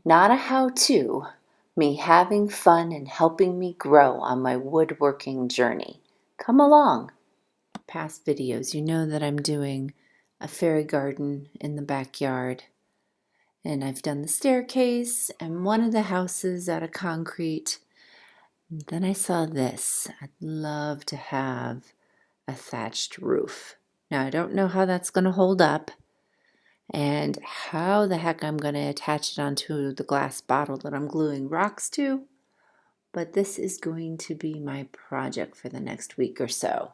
Not a how-to, me having fun and helping me grow on my woodworking journey. Come along. Past videos, you know that I'm doing a fairy garden in the backyard. And I've done the staircase and one of the houses out of concrete. And then I saw this. I'd love to have a thatched roof. Now I don't know how that's going to hold up and how the heck I'm going to attach it onto the glass bottle that I'm gluing rocks to, but this is going to be my project for the next week or so.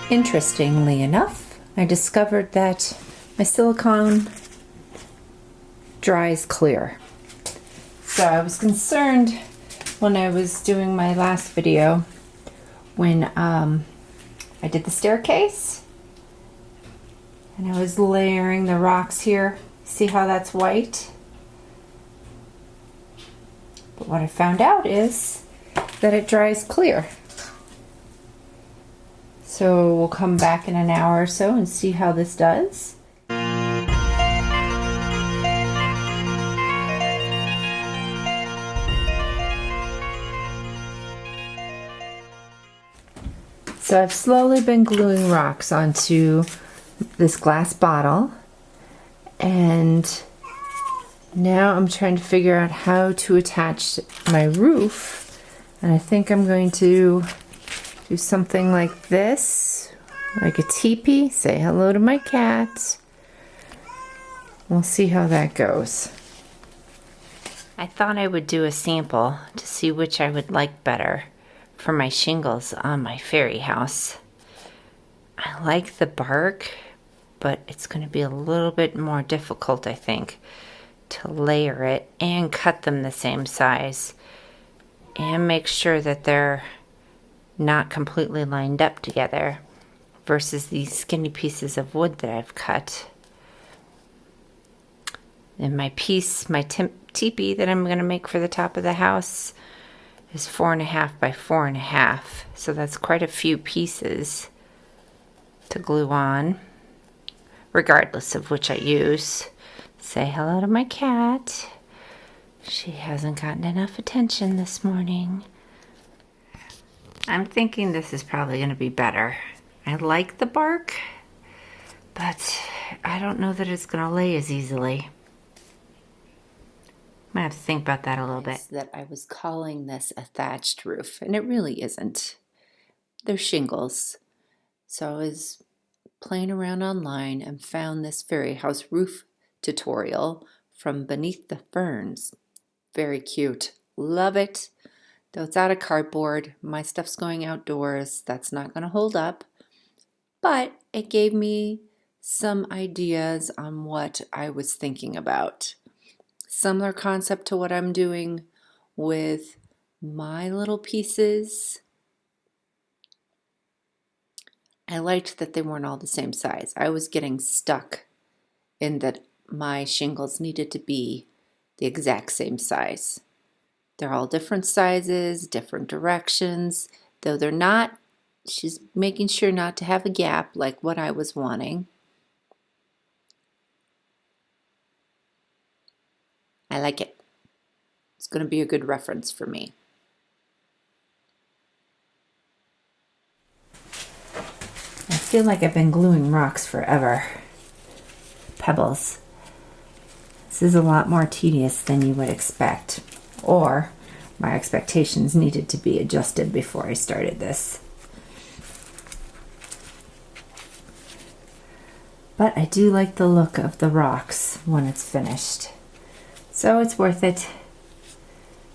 Interestingly enough, I discovered that my silicone dries clear. So I was concerned when I was doing my last video when I did the staircase and I was layering the rocks here. See how that's white? But what I found out is that it dries clear. So we'll come back in an hour or so and see how this does. So I've slowly been gluing rocks onto this glass bottle, and now I'm trying to figure out how to attach my roof, and I think I'm going to do something like this, like a teepee. Say hello to my cat. We'll see how that goes. I thought I would do a sample to see which I would like better for my shingles on my fairy house. I like the bark, but it's going to be a little bit more difficult, I think, to layer it and cut them the same size and make sure that they're not completely lined up together versus these skinny pieces of wood that I've cut. And my piece, my teepee that I'm going to make for the top of the house is 4.5 by 4.5, so that's quite a few pieces to glue on, regardless of which I use. Say hello to my cat. She hasn't gotten enough attention this morning. I'm thinking this is probably going to be better. I like the bark, but I don't know that it's going to lay as easily. I'm going to have to think about that a little bit. That I was calling this a thatched roof, and it really isn't. They're shingles. So I was playing around online and found this fairy house roof tutorial from Beneath the Ferns. Very cute. Love it. Though it's out of cardboard, my stuff's going outdoors. That's not going to hold up. But it gave me some ideas on what I was thinking about. Similar concept to what I'm doing with my little pieces. I liked that they weren't all the same size. I was getting stuck in that my shingles needed to be the exact same size. They're all different sizes, different directions, though they're not. She's making sure not to have a gap like what I was wanting. I like it. It's going to be a good reference for me. I feel like I've been gluing rocks forever. Pebbles. This is a lot more tedious than you would expect. Or my expectations needed to be adjusted before I started this. But I do like the look of the rocks when it's finished. So it's worth it.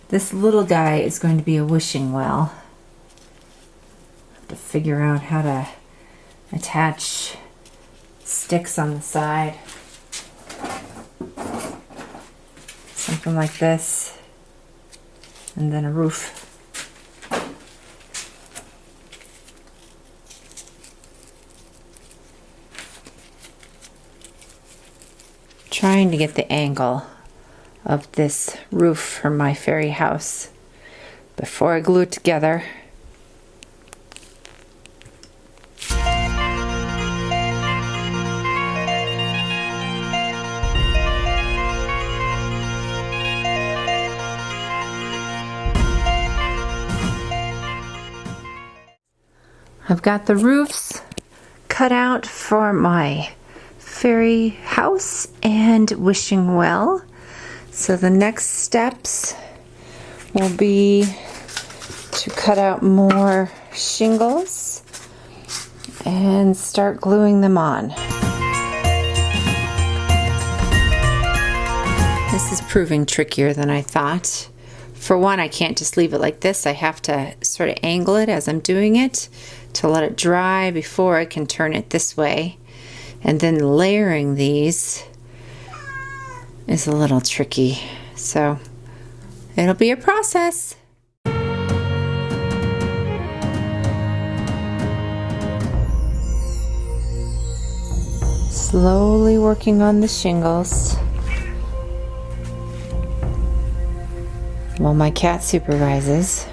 This little guy is going to be a wishing well. I have to figure out how to attach sticks on the side. Something like this. And then a roof. Trying to get the angle of this roof for my fairy house before I glue it together. I've got the roofs cut out for my fairy house and wishing well. So the next steps will be to cut out more shingles and start gluing them on. This is proving trickier than I thought. For one, I can't just leave it like this. I have to sort of angle it as I'm doing it to let it dry before I can turn it this way. And then layering these is a little tricky. So it'll be a process. Slowly working on the shingles while my cat supervises.